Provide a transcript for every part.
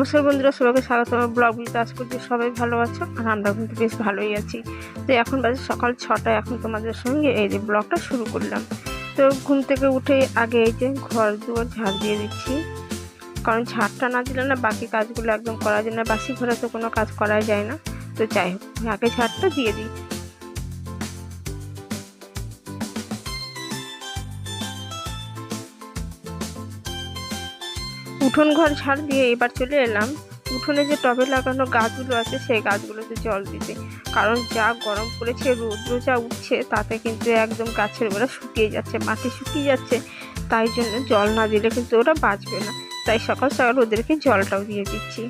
নমস্কার বন্ধুরা, সবাইকে স্বাগত আমার ব্লগ ভিডিওতে। আশা করছি সবাই ভালো আছো আর আমরা কিন্তু বেশ ভালোই আছি। তো এখন বাজে সকাল 6টা। এখন তোমাদের সঙ্গে এই যে ব্লগটা শুরু করলাম। তো ঘুম থেকে উঠে আগে এই যে ঘর দুয়ার ঝাড় দিয়ে দিচ্ছি, কারণ ঝাড়টা না দিলে না বাকি কাজগুলো একদম করা যায় না। বাসি ঘরে তো কোনো কাজ করা যায় না। তো যাই হোক, আগে ঝাড়টা দিয়ে দিই। উঠোন ঘর ঝাড় দিয়ে এবার চলে এলাম উঠোনে যে টবে লাগানো গাছগুলো আছে সেই গাছগুলোতে জল দিতে, কারণ যা গরম পড়েছে, রৌদ্র যা উঠছে, তাতে কিন্তু একদম গাছের গোড়া শুকিয়ে যাচ্ছে, মাটি শুকিয়ে যাচ্ছে। তাই জন্য জল না দিলে কিন্তু ওরা বাঁচবে না। তাই সকাল সকাল ওদেরকে জলটাও দিয়ে দিচ্ছি।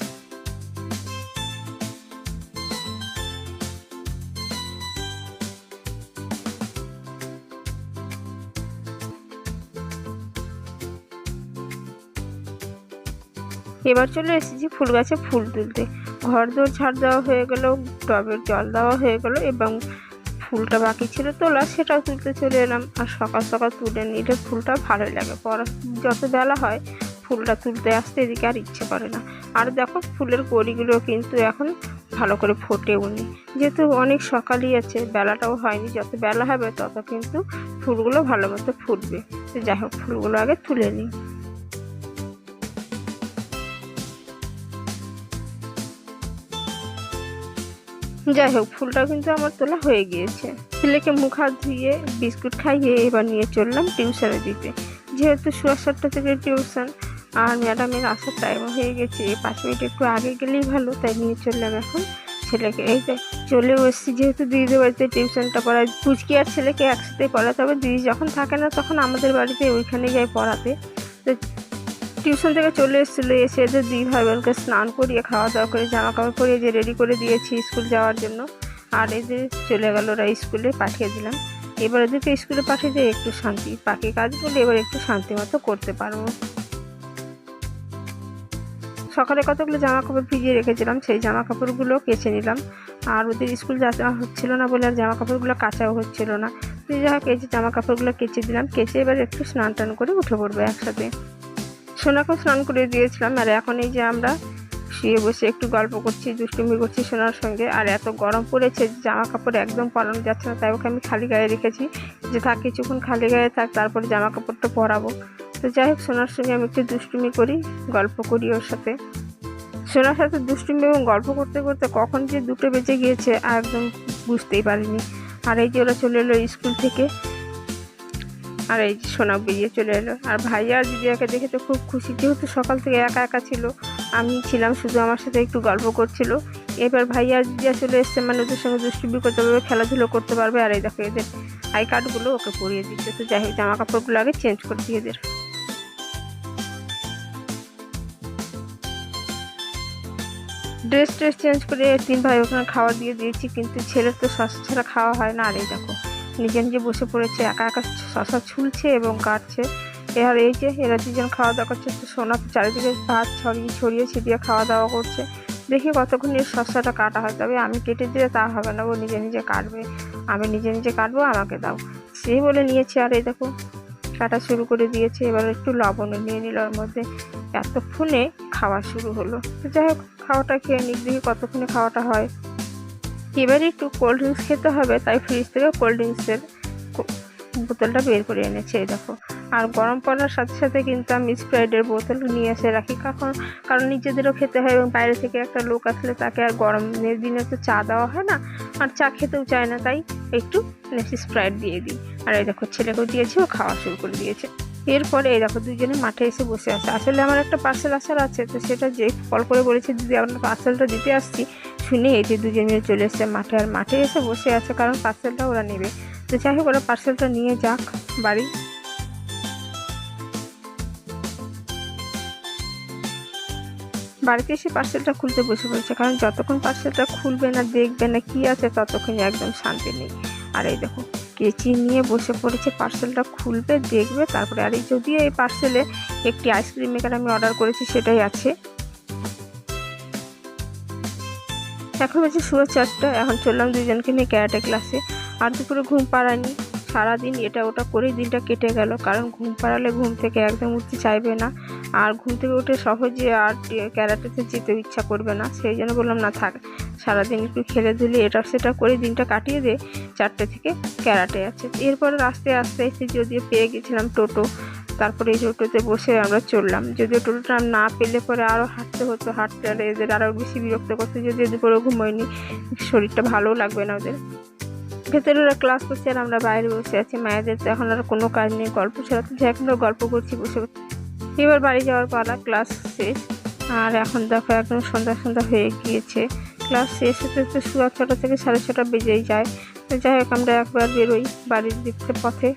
এবার চলে এসেছি ফুল গাছে ফুল তুলতে। ঘর দোর ঝাড় দেওয়া হয়ে গেল, টবের জল দেওয়া হয়ে গেল এবং ফুলটা বাকি ছিল তোলা, সেটাও তুলতে চলে এলাম। আর সকাল সকাল তুলে নিলে ফুলটা ভালোই লাগে। যত বেলা হয় ফুলটা তুলতে আসতে এদিকে আর ইচ্ছে করে না। আর দেখো ফুলের কড়িগুলো কিন্তু এখন ভালো করে ফোটেও নি, যেহেতু অনেক সকালই আছে, বেলাটাও হয়নি। যত বেলা হবে তত কিন্তু ফুলগুলো ভালো মতো ফুটবে। তো যাই হোক, ফুলগুলো আগে তুলে নিই। যাই হোক, ফুলটা কিন্তু আমার তোলা হয়ে গিয়েছে। ছেলেকে মুখ হাত ধুয়ে বিস্কুট খাইয়ে এবার নিয়ে চললাম টিউশনে দিতে। যেহেতু 7:30 থেকে টিউশন আর ম্যাডামের আসার টাইম হয়ে গেছে, 5 মিনিট একটু আগে গেলেই ভালো, তাই নিয়ে চললাম এখন ছেলেকে। এই যে চলেও এসেছি, যেহেতু দিদিদের বাড়িতে টিউশনটা পড়ায়। পুচকি আর ছেলেকে একসাথে পড়াতে হবে। দিদি যখন থাকে না তখন আমাদের বাড়িতে ওইখানে যাই পড়াতে। তো টিউশন থেকে চলে এসেছিলো, এসে এদের 2 ভাই বোনকে স্নান করিয়ে খাওয়া দাওয়া করে জামা কাপড় পরিয়ে যে রেডি করে দিয়েছি স্কুল যাওয়ার জন্য। আর এদের চলে গেল, ওরা স্কুলে পাঠিয়ে দিলাম। এবার এদেরকে স্কুলে পাঠিয়ে দিয়ে একটু শান্তি, বাকি কাজগুলো এবার একটু শান্তি মতো করতে পারবো। সকালে কতগুলো জামা কাপড় ভিজিয়ে রেখেছিলাম, সেই জামা কাপড়গুলো কেচে নিলাম। আর ওদের স্কুল যাওয়া হচ্ছিল না বলে আর জামা কাপড়গুলো কাচাও হচ্ছিল না। তো যাই হোক, এই যে জামা কাপড়গুলো কেচে দিলাম, কেচে এবার একটু স্নান টান করে উঠে পড়বো একসাথে। সোনাকেও স্নান করে দিয়েছিলাম। আর এখন এই যে আমরা শুয়ে বসে একটু গল্প করছি, দুষ্টুমি করছি সোনার সঙ্গে। আর এত গরম পড়েছে, জামা কাপড় একদম পরানো যাচ্ছে না, তাই ওকে আমি খালি গায়ে রেখেছি, যে থাক কিছুক্ষণ খালি গায়ে থাক, তারপরে জামা কাপড়টা পরাবো। তো যাই হোক, সোনার সঙ্গে আমি একটু দুষ্টুমি করি, গল্প করি ওর সাথে। সোনার সাথে দুষ্টুমি এবং গল্প করতে করতে কখন যে 2টো বেজে গিয়েছে আর একদম বুঝতেই পারিনি। আর এই যে ওরা চলে এলো স্কুল থেকে, আর এই যে সোনা বেরিয়ে চলে এলো। আর ভাইয়া আর দিদিয়াকে দেখে তো খুব খুশি, যেহেতু সকাল থেকে একা একা ছিল, আমি ছিলাম শুধু, আমার সাথে একটু গল্প করছিল। এবার ভাইয়া আর দিদিয়া চলে এসছে, মানে ওদের সঙ্গে দুষ্টুমি করতে পারবে, খেলাধুলো করতে পারবে। আর এই দেখো এদের আই কার্ডগুলো ওকে পরিয়ে দিচ্ছে। তো যাই হোক, জামা কাপড়গুলো আগে চেঞ্জ করে দিয়ে এদের। ড্রেস চেঞ্জ করে 3 ভাই ওখানে খাওয়া দিয়ে দিয়েছি, কিন্তু ছেলের তো শশা ছাড়া খাওয়া হয় না। আর এই দেখো নিজে নিজে বসে পড়েছে, একা একা শশা ছুলছে এবং কাটছে। এবার এই যে এরা 2জন খাওয়া দাওয়া করছে। তো সোনা চারিদিকে ভাত ছড়িয়ে ছিটিয়ে খাওয়া দাওয়া করছে। দেখি কতক্ষণ এই শশাটা কাটা হয়, তবে আমি কেটে দিলে তা হবে না, ও নিজে নিজে কাটবে। আমি নিজে নিজে কাটবো, আমাকে দাও, সেই বলে নিয়েছে। আর এই দেখো কাটা শুরু করে দিয়েছে। এবার একটু লবণও নিয়ে নিল ওর মধ্যে। এতক্ষণে খাওয়া শুরু হলো। তো যাই হোক, খাওয়াটা খেয়ে নিক, দেখি কতক্ষণে খাওয়াটা হয়। এবারে একটু কোল্ড ড্রিঙ্কস খেতে হবে, তাই ফ্রিজ থেকে কোল্ড ড্রিঙ্কসের বোতলটা বের করে এনেছে, এই দেখো। আর গরম পড়ার সাথে সাথে কিন্তু আমি স্প্রাইটের বোতল নিয়ে এসে রাখি, কারণ নিজেদেরও খেতে হয় এবং বাইরে থেকে একটা লোক আসলে তাকে আর গরমের দিনে তো চা দেওয়া হয় না, আর চা খেতেও চায় না, তাই একটু স্প্রাইট দিয়ে দিই। আর এই দেখো ছেলেকেও দিয়েছি, ও খাওয়া শুরু করে দিয়েছে। এরপরে এই দেখো 2জনে মাঠে এসে বসে আছে। আসলে আমার একটা পার্সেল আসার আছে, তো সেটা যে কল করে বলেছে দিদি আপনার পার্সেলটা দিতে আসছি, শুনে এই যে 2জন মিলে চলে এসছে মাঠে। আর মাঠে এসে বসে আছে, কারণ পার্সেলটা ওরা নেবে। তো যাই হোক, ওরা পার্সেলটা নিয়ে যাক বাড়ি। বাড়িতে এসে পার্সেলটা খুলতে বসে পড়েছে, কারণ যতক্ষণ পার্সেলটা খুলবে না, দেখবে না কি আছে, ততক্ষণ একদম শান্তি নেই। আর এই দেখো কেচি নিয়ে বসে পড়েছে, পার্সেলটা খুলবে, দেখবে, তারপরে। আর এই যদিও এই পার্সেলে একটি আইসক্রিম মেকার আমি অর্ডার করেছি, সেটাই আছে। এখন বাজে 4:30। এখন চললাম 2জনকে নিয়ে ক্যারাটে ক্লাসে। আর দুপুরে ঘুম পাড়ায়নি, সারাদিন এটা ওটা করেই দিনটা কেটে গেল, কারণ ঘুম পাড়ালে ঘুম থেকে একদম উঠতে চাইবে না, আর ঘুম থেকে উঠে সহজে আর ক্যারাটেতে যেতেও ইচ্ছা করবে না। সেই জন্য বললাম না থাক, সারাদিন একটু খেলে ধুলে এটা সেটা করে দিনটা কাটিয়ে দে, 4টে থেকে ক্যারাটে আছে। এরপরে আস্তে আস্তে এসে যদিও পেয়ে গেছিলাম টোটো, তারপরে এই টোটোতে বসে আমরা চললাম। যদিও টোটোটা না পেলে পরে আরও হাঁটতে হতো, হাঁটতে হলে এদের আরও বেশি বিরক্ত করতে, যদিও দুপুরে ঘুমোয়নি, শরীরটা ভালোও লাগবে না ওদের। ভেতরে ওরা ক্লাস করছে আর আমরা বাইরে বসে আছি। মায়েদের তো এখন আর কোনো কাজ নেই, গল্প ছাড়া তো যাই আমরা গল্প করছি বসে বসে। এবার বাড়ি যাওয়ার পালা, ক্লাস শেষ। আর এখন দেখো একদম সন্ধ্যা সন্ধ্যা হয়ে গিয়েছে। ক্লাস শেষ হতে তো 6টা থেকে 6:30 বেজেই যায়। তো যাই হোক আমরা একবার বেরোই বাড়ির দিকতে পথে।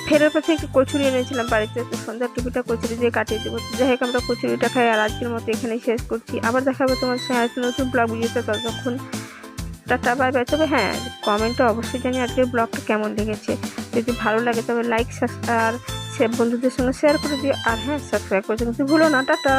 ফেরার পথে একটু কচুরি এনেছিলাম বাড়িতে, তো সন্ধ্যার টুপিটা কচুরি দিয়ে কাটিয়ে দেবো। যাই হোক আমরা কচুরিটা খাই আর আজকের মতো এখানেই শেষ করছি। আবার দেখা হবে তোমার সঙ্গে আরেকটা নতুন ব্লগ ভিডিওতে, ততক্ষণ টাটা বাই বাই। তবে হ্যাঁ, কমেন্টে অবশ্যই জানি আজকের ব্লগটা কেমন লেগেছে। যদি ভালো লাগে তবে লাইক আর বন্ধুদের সঙ্গে শেয়ার করে দিও, আর হ্যাঁ সাবস্ক্রাইব করতে কিন্তু ভুলো না। টাটা।